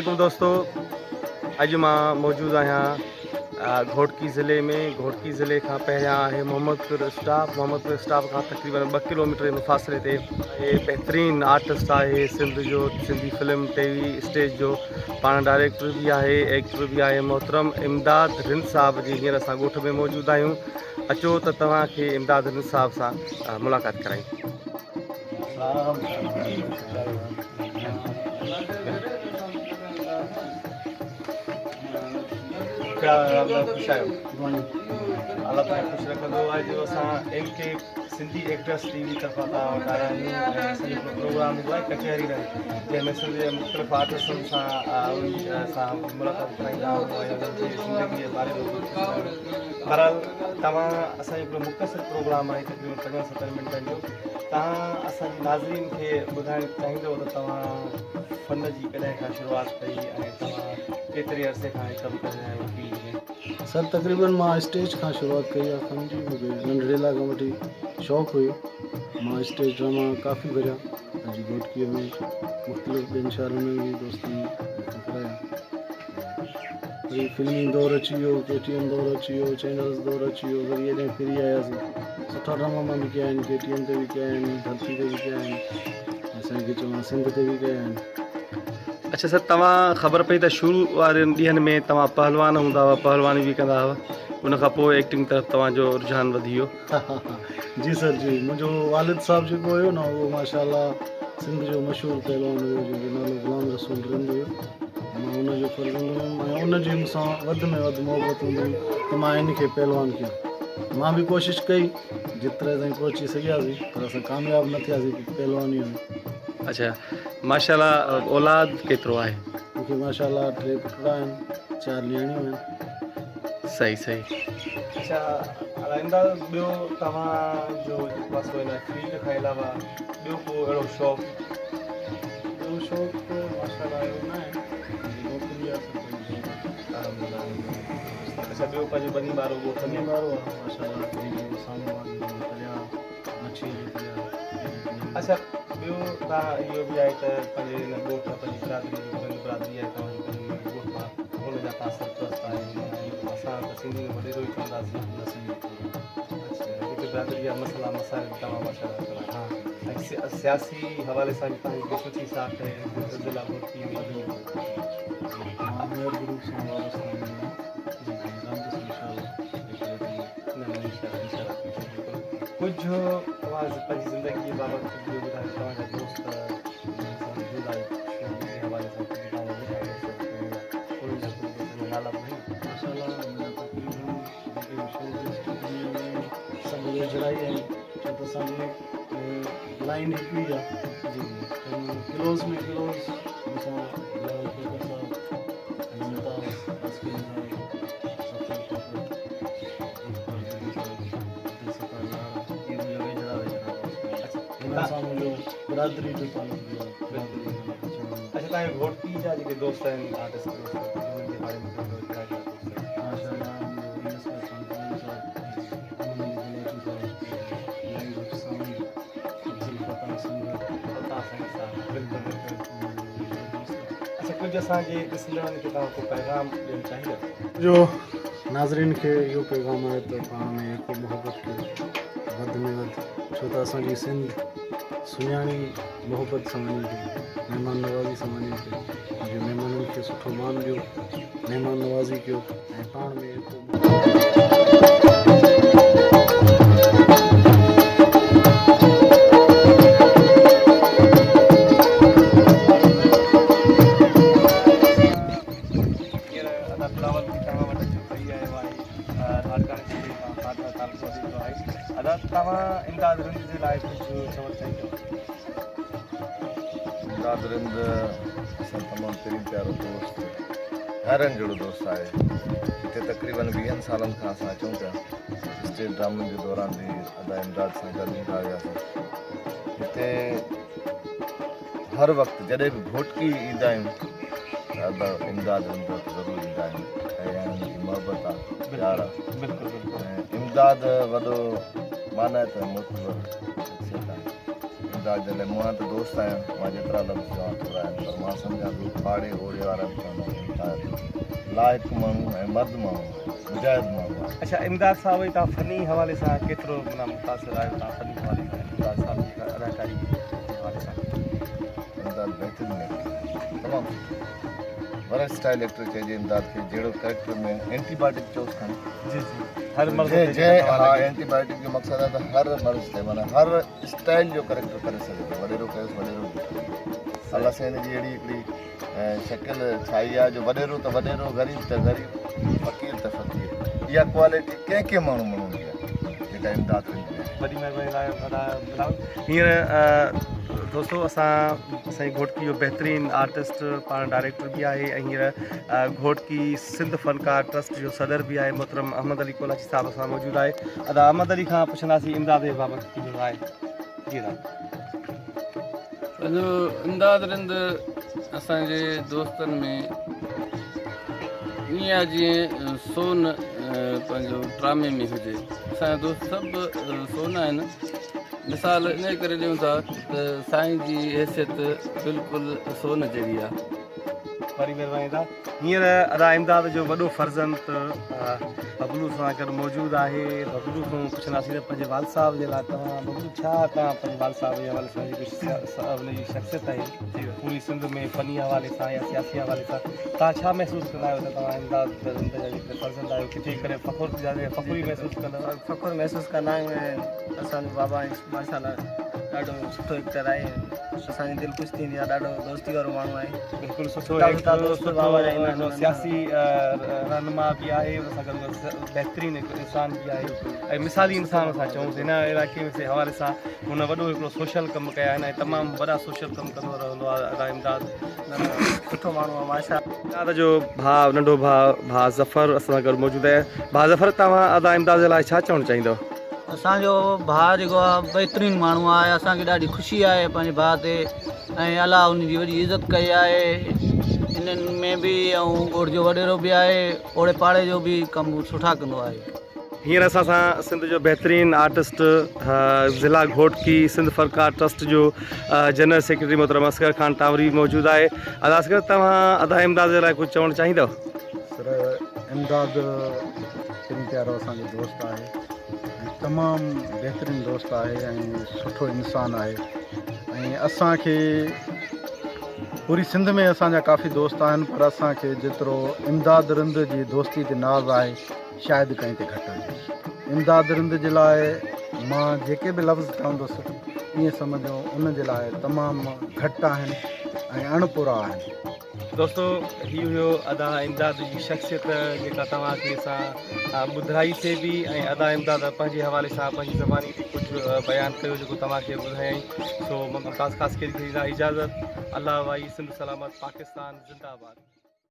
अस्सलामुअलैकुम दोस्तों, अॼु मां मौजूदु आहियां घोटकी ज़िले में। घोटकी ज़िले खां पहिरियां आहे मोहम्मदपुर स्टाफ खां तक़रीबन 2 किलोमीटर जे मुफ़ासिले ते बहितरीनु आर्टिस्ट आहे सिंध जो, सिंधी फिल्म टीवी स्टेज जो पाण डायरेक्टर भी आहे, एक्टर भी आहे, मोहतरम इमदाद रिंद साहब जी हींअर असां ॻोठ में मौजूदु आहियूं। अचो त तव्हांखे इमदाद रिंद साहब सां मुलाक़ात करायूं। ख़ुश आहियो? अल्लाह ताला ख़ुशि रखंदो। अॼु असां MK सिंधी एक्टर्स टीवी तरफ़ां तव्हां वटि आया आहियूं ऐं असांजो प्रोग्राम हूंदो आहे कचहरी में, जंहिंमें सिंध जे मुख़्तलिफ़ आर्टिस्टनि सां मुलाक़ात कराईंदा आहियूं ऐं उन्हनि जी ज़िंदगी जे बारे में बहरहाल तव्हां असांजो हिकिड़ो मुख़्तसिर प्रोग्राम आहे तक़रीबन 50-70 मिंटनि जो। तव्हां असांजे नाज़रीन खे ॿुधाइणु चाहींदव त तव्हां फ़न जी कॾहिं खां शुरूआति कई ऐं तव्हां केतिरे अरसे खां कमु करे रहिया आहियो टीवी में? सर तक़रीबन मां स्टेज खां शुरूआति कई आहे फ़न जी। मूंखे नंढड़े खां वठी शौक़ु हुयो। मां स्टेज ड्रामा काफ़ी भरिया अॼु घोटकीअ में, मुख़्तलिफ़ ॿियनि शहरनि में भी दोस्तनि कराया। वरी फिल्मी दौर अची वियो, KTN दौर अची वियो, चैनल्स दौर अची वियो, वरी हेॾे फिरी आयासीं। सुठा ड्रामा मां भी कया आहिनि, KTN ते भी कया आहिनि, धरती ते भी कया आहिनि, असांखे चवां सिंध ते भी कया आहिनि। अच्छा सर, तव्हां ख़बर पई त शुरू वारनि ॾींहंनि में तव्हां पहलवान हूंदा हुआ, पहलवानी भी कंदा हुआ, उन खां पोइ एक्टिंग तरफ़ तव्हांजो रुझान वधी वियो? जी सर जी, मुंहिंजो वालिद साहब जेको हुयो न, उहो माशाल्लाह सिंध जो मशहूरु पहलवान हुयो, जंहिंजो नालो गुलाम रसूल रिंद हुयो। मां हुनजो फर्ज़ंद हुयुमि ऐं हुनजी मूंसां वधि में वधि मोहबत हूंदी हुई त मां हिनखे पहलवान कयां। मां भी कोशिशि कई जेतिरे ताईं पहुची सघियासीं, पर असां कामयाबु न थियासीं पहलवानीअ में। अच्छा, माशाल्लाह औलाद केतिरो आहे? मूंखे माशाल्लाह 3 पुट आहिनि, 4 नियाणियूं आहिनि। सही। अच्छा इमदाद, ॿियो तव्हांजो जेको आहे सो हिन फील्ड खां अलावा ॿियो को अहिड़ो शौक़ु? ॿियो शौक़ु माशाल्लाह अहिड़ो न आहे, नौकरी आहे। अच्छा, ॿियो पंहिंजो ॿनी ॿारो ॻोठ में आहे माशाल्लाह, मच्छी। अच्छा, ॿियो तव्हां इहो बि आहे त पंहिंजे हिन ॻोठ पंहिंजी बिरादरी आहे तव्हांजी, पंहिंजी ॻोठ मां हुन जा तव्हां सरपरस्त आहियो। असां त सिंधी में वॾेरो ई चवंदासीं। अच्छा, हिते बिरादरी जा मसइला मसाइल तव्हां माशाल्लाह ऐं सियासी हवाले सां बि तव्हांजी सुठी साथ आहे ज़िला घोटकी में। कुझु तव्हां पंहिंजी ज़िंदगी जे बाबति ॿुधायो, तव्हांजा दोस्त हवाले सां नाला सभु वेझड़ाई आहिनि, छो त असांजी लाइन हिकु ई आहे। जी किलोज़ में किलोज़ बिरादरी जो तालुक़। अच्छा, तव्हांजे घोटकी जा जेके दोस्त आहिनि आर्टिस्ट दोस्त, उन्हनि जे बारे में कुझु असांजे ॾिसंदड़नि खे तव्हां को पैगाम ॾियणु चाहींदा? जो नाज़रीन खे इहो पैगाम आहे त पाण में हिकु मोहबत कयो, वधि में वधि, छो त असांजी सिंध सुञाणी मोहबत सां वञे थी, महिमान नवाज़ी सां वञे थी। जो महिमाननि खे सुठो मान ॾियो, महिमान नवाज़ी कयो ऐं पाण में तव्हां इमदाद रिंद जे लाइ कुझु चवणु चाहींदो? इमदाद रिंद असां तमामु पहिरीं प्यारो दोस्त, हैरन जहिड़ो दोस्त आहे। हिते तक़रीबन 20 सालनि खां असां अचूं पिया। स्टेज ड्रामनि जे दौरान बि अदा इमदाद सां गॾु ईंदा हुआसीं। हिते हर वक़्तु जॾहिं बि घोटकी ईंदा आहियूं त अदा इमदाद रिंद ज़रूरु ईंदा आहिनि ऐं हुनजी मोहबत आहे, प्यार आहे। ऐं इमदाद वॾो माना त मुतबर शख़्सियत आहे। इमदाद जे लाइ मूं त दोस्त आहियां, मां जेतिरा लफ़्ज़ चवां थोरा आहिनि, पर मां सम्झां थो पाड़े ओड़े वारा बि चवंदा आहिनि लाइक़ु माण्हू ऐं मर्द माण्हू आहे, मुजाहिद माण्हू आहे। अच्छा, इमदाद साहब तव्हां फ़नी हवाले सां केतिरो माना मुतासिर आहियो? तव्हां फ़नी हवाले सां इमदाद साहब जी अदाकारी जे हवाले सां? इमदाद बहितरीनु एक्टर, तमामु सुठो वरा स्टाइल एक्टर चइजे इमदाद खे। जहिड़ो कैरेक्टर में एंटीबायोटिक चओसि खणी, जी जी, हर मर्द हा, एंटीबायोटिक जो मक़सदु आहे त हर मर्ज़ ते माना हर स्टाइल जो कैरेक्टर करे सघे थो। वॾेरो कयोसि वॾेरो, अलाह साईं जी अहिड़ी हिकिड़ी शकिल ठाही आहे जो वॾेरो त वॾेरो, ग़रीब त ग़रीब, फ़क़ीर त फ़क़ीर। इहा क्वालिटी कंहिं माण्हू हूंदी आहे जेका इमदाद कंदी आहे। वॾी महिरबानी। हींअर दोस्तो असां असांजी घोटकी जो बहितरीनु आर्टिस्ट पाण डायरेक्टर बि आहे ऐं हींअर घोटकी सिंध फनकार ट्रस्ट जो सदर बि आहे मोहतरम अहमद अली कोलाची साहिबु असां मौजूदु आहे। अदा अहमद अली खां पुछंदासीं इमदाद जे बाबति कीअं आहे। जी पंहिंजो इमदाद रिंद असांजे दोस्तनि में ईअं आहे जीअं सोन पंहिंजो ड्रामे में हुजे। असांजा दोस्त सभु सोन आहिनि। मिसाल इन करे ॾियूं था त साईं जी हैसियत बिल्कुलु सोन जहिड़ी आहे। वरी महिरबानी था। हींअर अदा इमदाद जो वॾो फर्ज़ंद बबलू सां गॾु मौजूदु आहे। बबलू खां पुछंदासीं त पंहिंजे वाल साहब जे लाइ तव्हां बबलू छा तव्हां पंहिंजे वाल साहब जे हवाले सां जेकी हुनजी शख़्सियत आहे पूरी सिंध में फ़नी हवाले सां या सियासी हवाले सां तव्हां छा महसूसु कंदा आहियो त तव्हां इमदाद जा जेके फर्ज़ंद आहियो किथे करे फ़ख़ुरु महसूसु कंदा आहियो? फ़ख़ुरु महसूसु कंदा आहियूं। असांजो बाबा माशाल्लाह ॾाढो सुठो एक्टर आहे। असांजी दिलि ख़ुशि थींदी आहे। ॾाढो दोस्ती वारो माण्हू आहे। बिल्कुलु सुठो सियासी रहनुमा बि आहे, उन सां गॾु बहितरीनु हिकु इंसान बि आहे ऐं मिसाली इंसान असां चऊं हिन इलाइक़े जे हवाले सां हुन वॾो हिकिड़ो सोशल कमु कया आहिनि ऐं तमामु वॾा सोशल कमु कंदो रहंदो आहे। अदा इमदाद सुठो माण्हू आहे माशाल्लाह। इमदाद जो भाउ नंढो भाउ ज़फ़र असां सां गॾु मौजूदु आहे। भाउ ज़फ़र, तव्हां अदा इमदाद जे लाइ छा चवणु चाहींदव? असांजो भाउ जेको आहे बहितरीनु माण्हू आहे। असांखे ॾाढी ख़ुशी आहे पंहिंजे भाउ ते ऐं अलाह उनजी वॾी इज़त कई आहे इन्हनि में बि ऐं ॻोठ जो वॾेरो बि आहे। ओड़े पाड़े जो बि कमु सुठा कंदो आहे। हींअर असां सां सिंध जो बहितरीनु आर्टिस्ट ज़िला घोटकी सिंध फनकार ट्रस्ट जो जनरल सेक्रेटरी मोहतरम असगर ख़ान टावरी मौजूदु आहे। अदा असगर, तव्हां अदा इमदाद जे लाइ कुझु चवणु चाहींदव? सर, इमदाद पिणु प्यारो असांजो दोस्त आहे ऐं तमामु बहितरीनु दोस्त आहे ऐं सुठो इंसानु आहे ऐं असांखे पूरी सिंध में असांजा काफ़ी दोस्त आहिनि पर असांखे जेतिरो इमदाद रिंद जी दोस्ती ते नाज़ आहे शायदि कंहिं ते घटि आहे। इमदाद रिंद जे लाइ मां जेके बि लफ़्ज़ चवंदुसि ईअं सम्झो उन जे लाइ तमामु घटि आहिनि ऐं अणपुरा आहिनि। दोस्तो, ही हुयो अदा इमदाद जी शख़्सियत जेका तव्हांखे असां ॿुधाईसीं बि ऐं अदा इमदाद पंहिंजे हवाले सां पंहिंजी ज़बानी ते कुझु बयानु कयो जेको तव्हांखे ॿुधायईं। सो मुमताज़ ख़ासि खे इजाज़त। अल्लाह वाई सिंध सलामत, पाकिस्तान ज़िंदाबाद।